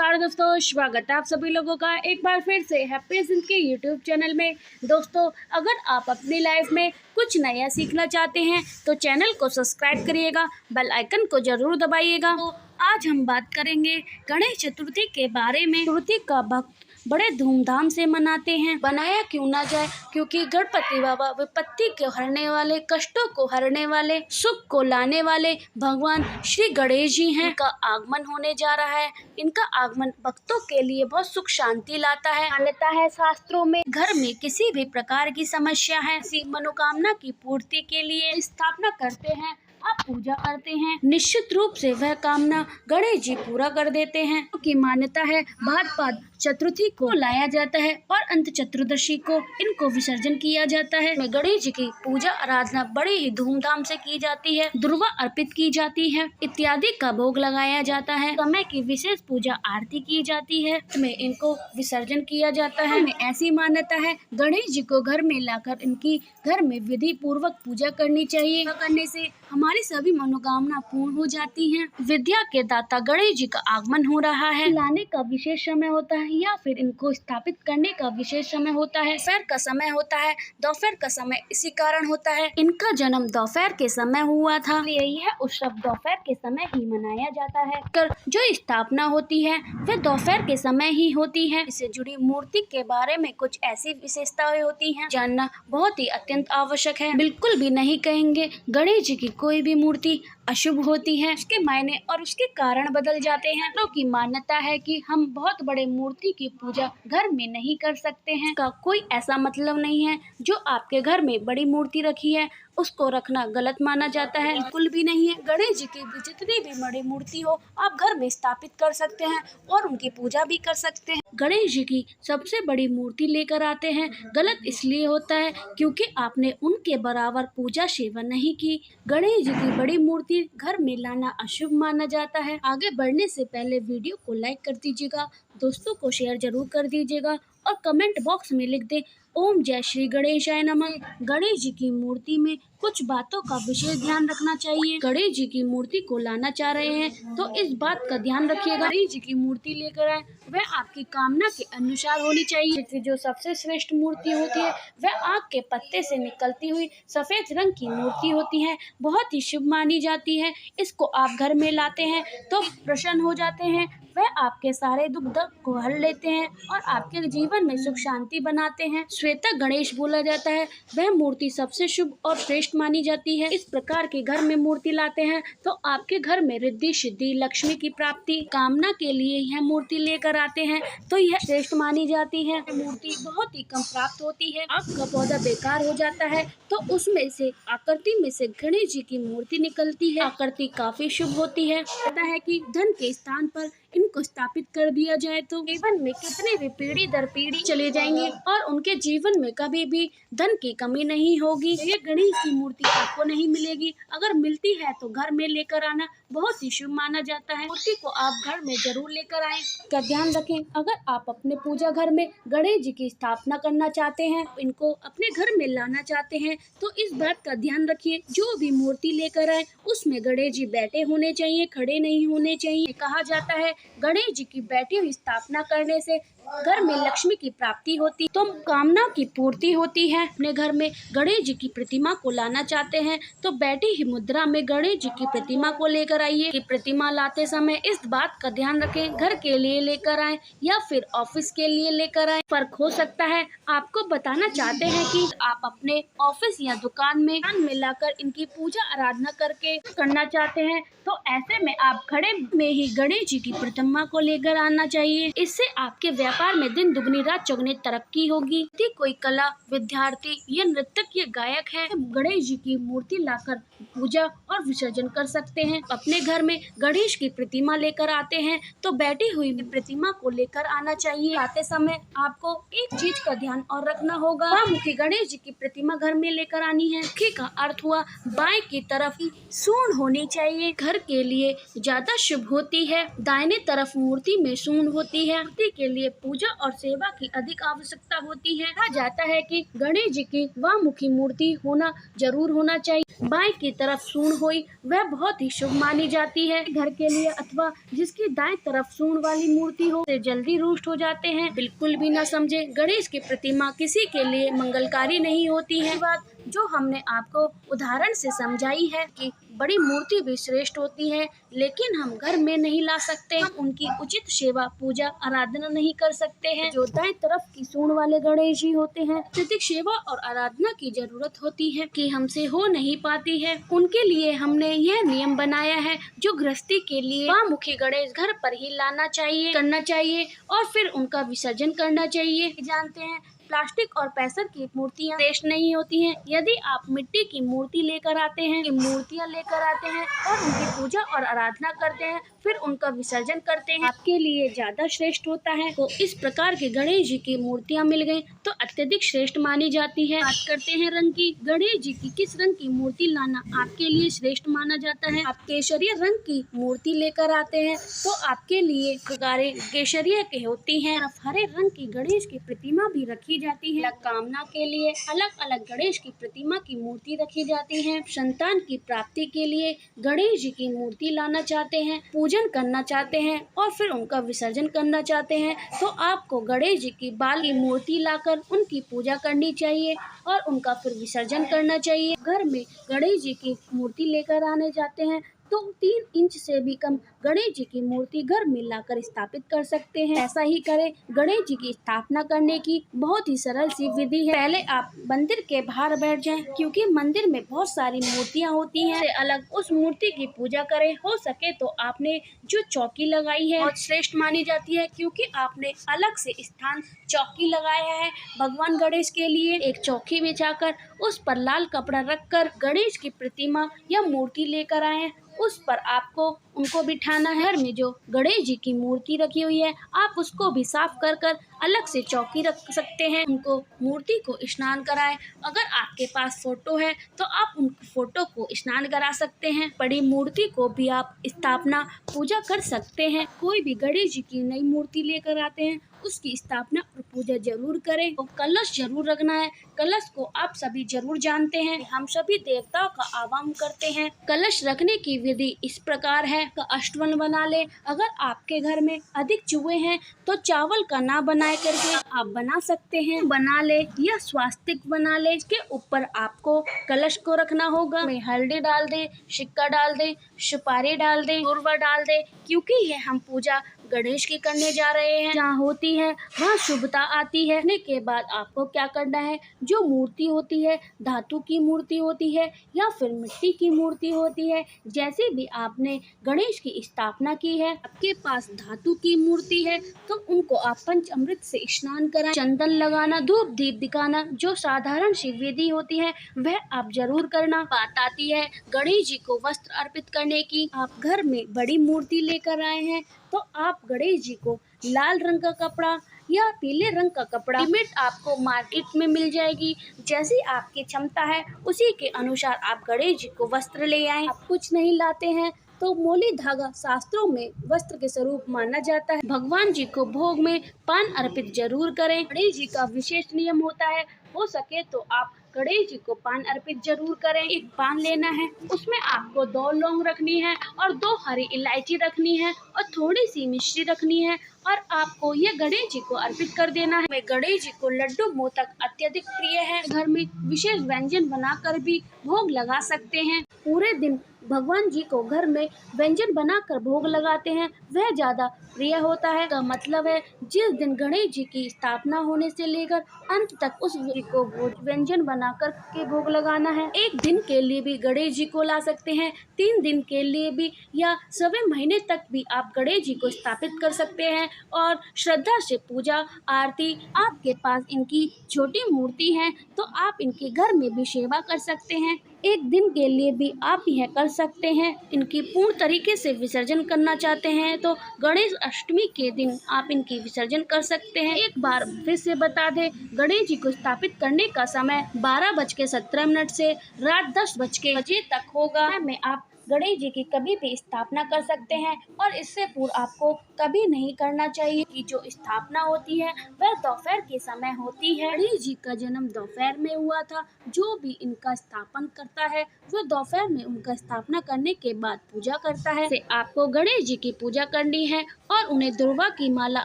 नमस्कार दोस्तों, स्वागत है आप सभी लोगों का एक बार फिर से हैप्पी सिंह के यूट्यूब चैनल में। दोस्तों, अगर आप अपनी लाइफ में कुछ नया सीखना चाहते हैं तो चैनल को सब्सक्राइब करिएगा, बेल आइकन को जरूर दबाइएगा। तो आज हम बात करेंगे गणेश चतुर्थी के बारे में। चतुर्थी का भक्त बड़े धूमधाम से मनाते हैं, बनाया क्यों ना जाए, क्योंकि गणपति बाबा विपत्ति को हरने वाले, कष्टों को हरने वाले, सुख को लाने वाले भगवान श्री गणेश जी हैं। इनका आगमन होने जा रहा है। इनका आगमन भक्तों के लिए बहुत सुख शांति लाता है। मान्यता है शास्त्रों में, घर में किसी भी प्रकार की समस्या है, किसी मनोकामना की पूर्ति के लिए स्थापना करते हैं, आप पूजा करते हैं, निश्चित रूप से वह कामना गणेश जी पूरा कर देते हैं। की मान्यता है भाद्रपद चतुर्थी को लाया जाता है और अंत चतुर्दशी को इनको विसर्जन किया जाता है। गणेश जी की पूजा आराधना बड़ी ही धूमधाम से की जाती है, दुर्वा अर्पित की जाती है, इत्यादि का भोग लगाया जाता है, समय की विशेष पूजा आरती की जाती है, में इनको विसर्जन किया जाता है। ऐसी मान्यता है गणेश जी को घर में लाकर इनकी घर में विधि पूर्वक पूजा करनी चाहिए। करने से हमारी सभी मनोकामना पूर्ण हो जाती हैं। विद्या के दाता गणेश जी का आगमन हो रहा है। लाने का विशेष समय होता है या फिर इनको स्थापित करने का विशेष समय होता है। दोपहर का समय होता है, दोपहर का समय इसी कारण होता है इनका जन्म दोपहर के समय हुआ था, इसलिए यह उत्सव दोपहर के समय ही मनाया जाता है। जो स्थापना होती है वह दोपहर के समय ही होती है। इससे जुड़ी मूर्ति के बारे में कुछ ऐसी विशेषताएं होती हैं, जानना बहुत ही अत्यंत आवश्यक है। बिल्कुल भी नहीं कहेंगे गणेश जी की कोई भी मूर्ति अशुभ होती है, उसके मायने और उसके कारण बदल जाते हैं। लोगों की मान्यता है कि हम बहुत बड़े मूर्ति की पूजा घर में नहीं कर सकते हैं। इसका कोई ऐसा मतलब नहीं है। जो आपके घर में बड़ी मूर्ति रखी है उसको रखना गलत माना जाता है, बिल्कुल भी नहीं है। गणेश जी की जितनी भी बड़ी मूर्ति हो आप घर में स्थापित कर सकते हैं और उनकी पूजा भी कर सकते हैं। गणेश जी की सबसे बड़ी मूर्ति लेकर आते हैं, गलत इसलिए होता है क्योंकि आपने उनके बराबर पूजा सेवा नहीं की। गणेश जी की बड़ी मूर्ति घर में लाना अशुभ माना जाता है। आगे बढ़ने से पहले वीडियो को लाइक कर दीजिएगा, दोस्तों को शेयर जरूर कर दीजिएगा और कमेंट बॉक्स में लिख दे ओम जय श्री गणेशाय नमः। गणेश जी की मूर्ति में कुछ बातों का विशेष ध्यान रखना चाहिए। गणेश जी की मूर्ति को लाना चाह रहे हैं तो इस बात का ध्यान रखिएगा, गणेश जी की मूर्ति लेकर आए वह आपकी कामना के अनुसार होनी चाहिए। जो सबसे श्रेष्ठ मूर्ति होती है वह आग के पत्ते से निकलती हुई सफेद रंग की मूर्ति होती है, बहुत ही शुभ मानी जाती है। इसको आप घर में लाते हैं तो प्रसन्न हो जाते हैं, वह आपके सारे दुख दर्द को हर लेते हैं और आपके जीवन में सुख शांति बनाते हैं। श्वेता गणेश बोला जाता है, वह मूर्ति सबसे शुभ और श्रेष्ठ मानी जाती है। इस प्रकार के घर में मूर्ति लाते हैं तो आपके घर में रिद्धि सिद्धि लक्ष्मी की प्राप्ति कामना के लिए यह मूर्ति लेकर आते हैं तो यह श्रेष्ठ मानी जाती है। मूर्ति बहुत ही कम प्राप्त होती है। आपका पौधा बेकार हो जाता है तो उसमें से आकृति में से गणेश जी की मूर्ति निकलती है। आकृति काफी शुभ होती है। पता है कि धन के स्थान पर इनको स्थापित कर दिया जाए तो जीवन में कितने भी पीढ़ी दर पीढ़ी चले जाएंगे और उनके जीवन में कभी भी धन की कमी नहीं होगी। ये गणेश की मूर्ति आपको नहीं मिलेगी, अगर मिलती है तो घर में लेकर आना बहुत ही शुभ माना जाता है। मूर्ति को आप घर में जरूर लेकर आए का ध्यान रखें। अगर आप अपने पूजा घर में गणेश जी की स्थापना करना चाहते हैं, इनको अपने घर में लाना चाहते हैं तो इस बात का ध्यान रखिए जो भी मूर्ति लेकर आए उसमें गणेश जी बैठे होने चाहिए, खड़े नहीं होने चाहिए। कहा जाता है गणेश जी की बैठी हुई स्थापना करने से घर में लक्ष्मी की प्राप्ति होती तो कामना की पूर्ति होती है। अपने घर में गणेश जी की प्रतिमा को लाना चाहते हैं तो बैठी ही मुद्रा में गणेश जी की प्रतिमा को लेकर आइए। कि प्रतिमा लाते समय इस बात का ध्यान रखें घर के लिए लेकर आए या फिर ऑफिस के लिए लेकर आए, फर्क हो सकता है। आपको बताना चाहते हैं कि आप अपने ऑफिस या दुकान में लाकर इनकी पूजा आराधना करके करना चाहते हैं तो ऐसे में आप खड़े में ही गणेश जी की प्रतिमा को लेकर आना चाहिए। इससे आपके व्यापार में दिन दुगनी रात चौगुनी तरक्की होगी। यदि कोई कला विद्यार्थी या नृतक या गायक है तो गणेश जी की मूर्ति लाकर पूजा और विसर्जन कर सकते हैं। अपने घर में गणेश की प्रतिमा लेकर आते हैं तो बैठी हुई प्रतिमा को लेकर आना चाहिए। आते समय आपको एक चीज का ध्यान और रखना होगा, मुखी गणेश जी की प्रतिमा घर में लेकर आनी है। मुखी का अर्थ हुआ बाएं की तरफ सूंड होनी चाहिए, घर के लिए ज्यादा शुभ होती है। दाहिने तरफ मूर्ति में सूंड होती है। मूर्ति के लिए पूजा और सेवा की अधिक आवश्यकता होती है। कहा जाता है कि गणेश जी की वामुखी मूर्ति होना जरूर होना चाहिए। बाएं की तरफ सूंड हुई वह बहुत ही शुभ मानी जाती है। घर के लिए अथवा जिसकी दाएं तरफ सूंड वाली मूर्ति हो से जल्दी रुष्ट हो जाते हैं। बिल्कुल भी न समझे, गणेश की प्रतिमा किसी के लिए मंगलकारी नहीं होती है। बात जो हमने आपको उदाहरण से समझाई है कि बड़ी मूर्ति भी श्रेष्ठ होती है, लेकिन हम घर में नहीं ला सकते। हम उनकी उचित सेवा पूजा आराधना नहीं कर सकते हैं। जो दाएं तरफ की सूंड वाले गणेश जी होते हैं, अत्यधिक सेवा और आराधना की जरूरत होती है कि हमसे हो नहीं पाती है। उनके लिए हमने यह नियम बनाया है, जो गृहस्थी के लिए वामुखी गणेश घर पर ही लाना चाहिए, करना चाहिए और फिर उनका विसर्जन करना चाहिए। जानते हैं, प्लास्टिक और पैसर की मूर्तियाँ श्रेष्ठ नहीं होती हैं। यदि आप मिट्टी की मूर्ति लेकर आते हैं, मूर्तियाँ लेकर आते हैं और उनकी पूजा और आराधना करते हैं, फिर उनका विसर्जन करते हैं, आपके लिए ज्यादा श्रेष्ठ होता है। तो इस प्रकार के गणेश जी की मूर्तियाँ मिल गयी तो अत्यधिक श्रेष्ठ मानी जाती है। बात करते हैं रंग की। गणेश जी की किस रंग की मूर्ति लाना आपके लिए श्रेष्ठ माना जाता है? आप केसरिया रंग की मूर्ति लेकर आते हैं तो आपके लिए प्रकारे केसरिया के होती है। हरे रंग की गणेश की प्रतिमा भी रखी जाती है। कामना के लिए अलग अलग गणेश की प्रतिमा की मूर्ति रखी जाती है। संतान की प्राप्ति के लिए गणेश जी की मूर्ति लाना चाहते हैं, पूजन करना चाहते हैं और फिर उनका विसर्जन करना चाहते हैं, तो आपको गणेश जी की बाल की मूर्ति लाकर उनकी पूजा करनी चाहिए और उनका फिर विसर्जन करना चाहिए। घर में गणेश जी की मूर्ति लेकर आने जाते हैं तो 3 इंच से भी कम गणेश जी की मूर्ति घर में लाकर स्थापित कर सकते हैं। ऐसा ही करें। गणेश जी की स्थापना करने की बहुत ही सरल सी विधि है। पहले आप मंदिर के बाहर बैठ जाएं, क्योंकि मंदिर में बहुत सारी मूर्तियां होती हैं। से अलग उस मूर्ति की पूजा करें। हो सके तो आपने जो चौकी लगाई है बहुत श्रेष्ठ मानी जाती है, क्योंकि आपने अलग से स्थान चौकी लगाया है भगवान गणेश के लिए। एक चौकी बिछाकर उस पर लाल कपड़ा रखकर गणेश की प्रतिमा या मूर्ति लेकर आए, उस पर आपको उनको बिठाना है। घर में जो गणेश जी की मूर्ति रखी हुई है, आप उसको भी साफ कर अलग से चौकी रख सकते हैं। उनको मूर्ति को स्नान कराएं। अगर आपके पास फोटो है तो आप उन फोटो को स्नान करा सकते हैं। बड़ी मूर्ति को भी आप स्थापना पूजा कर सकते हैं। कोई भी गणेश जी की नई मूर्ति लेकर आते हैं, उसकी स्थापना और पूजा जरूर करें। तो कलश जरूर रखना है। कलश को आप सभी जरूर जानते हैं, हम सभी देवताओं का आह्वान करते हैं। कलश रखने की विधि इस प्रकार है। का अष्टवन बना ले। अगर आपके घर में अधिक चूहे हैं तो चावल का ना बनाए करके आप बना सकते हैं, बना ले या स्वास्तिक बना ले। इसके ऊपर आपको कलश को रखना होगा। में हल्दी डाल दे, सिक्का डाल दे, सुपारी डाल दे, गुरवा डाल दे, क्योंकि ये हम पूजा गणेश की करने जा रहे हैं। जहाँ होती है वहाँ शुभता आती है। रखने के बाद आपको क्या करना है, जो मूर्ति होती है, धातु की मूर्ति होती है या फिर मिट्टी की मूर्ति होती है, जैसे भी आपने गणेश की स्थापना की है, आपके पास धातु की मूर्ति है तो उनको आप पंचामृत से स्नान कराएं। चंदन लगाना, धूप दीप दिखाना, जो साधारण सी विधि होती है वह आप जरूर करना। बात आती है गणेश जी को वस्त्र अर्पित करने की। आप घर में बड़ी मूर्ति लेकर आए हैं तो आप गणेश जी को लाल रंग का कपड़ा या पीले रंग का कपड़ा रेडीमेड आपको मार्केट में मिल जाएगी। जैसी आपकी क्षमता है उसी के अनुसार आप गणेश जी को वस्त्र ले आएं। आप कुछ नहीं लाते हैं तो मोली धागा शास्त्रों में वस्त्र के स्वरूप माना जाता है। भगवान जी को भोग में पान अर्पित जरूर करें। गणेश जी का विशेष नियम होता है, हो सके तो आप गणेश जी को पान अर्पित जरूर करें। एक पान लेना है, उसमें आपको 2 लौंग रखनी है और 2 हरी इलायची रखनी है और थोड़ी सी मिश्री रखनी है और आपको ये गणेश जी को अर्पित कर देना है। गणेश जी को लड्डू मोदक अत्यधिक प्रिय है। घर में विशेष व्यंजन बनाकर भी भोग लगा सकते हैं। पूरे दिन भगवान जी को घर में व्यंजन बनाकर भोग लगाते हैं, वह ज्यादा प्रिय होता है। का मतलब है जिस दिन गणेश जी की स्थापना होने से लेकर अंत तक उस को व्यंजन बनाकर के भोग लगाना है। एक दिन के लिए भी गणेश जी को ला सकते हैं, 3 दिन के लिए भी या सवे महीने तक भी आप गणेश जी को स्थापित कर सकते हैं और श्रद्धा से पूजा आरती। आपके पास इनकी छोटी मूर्ति है तो आप इनके घर में भी सेवा कर सकते हैं। एक दिन के लिए भी आप यह कर सकते हैं। इनकी पूर्ण तरीके से विसर्जन करना चाहते हैं तो गणेश अष्टमी के दिन आप इनकी विसर्जन कर सकते हैं। एक बार फिर से बता दें, गणेश जी को स्थापित करने का समय 12:17 से रात 10 बजे तक होगा। मैं आप गणेश जी की कभी भी स्थापना कर सकते हैं और इससे पूर्व आपको कभी नहीं करना चाहिए कि जो स्थापना होती है वह दोपहर के समय होती है। गणेश जी का जन्म दोपहर में हुआ था। जो भी इनका स्थापन करता है वह दोपहर में उनका स्थापना करने के बाद पूजा करता है। से आपको गणेश जी की पूजा करनी है और उन्हें दुर्वा की माला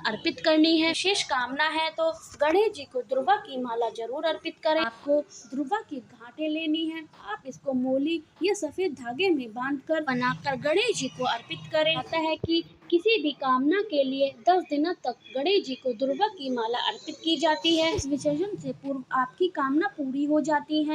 अर्पित करनी है। विशेष कामना है तो गणेश जी को दुर्वा की माला जरूर अर्पित करें। आपको दुर्वा की घाटे लेनी है। आप इसको मोली या सफेद धागे में बांधकर बनाकर गणेश जी को अर्पित करें। कहता है कि किसी भी कामना के लिए 10 दिनों तक गणेश जी को दुर्वा की माला अर्पित की जाती है। इस विसर्जन से पूर्व आपकी कामना पूरी हो जाती है।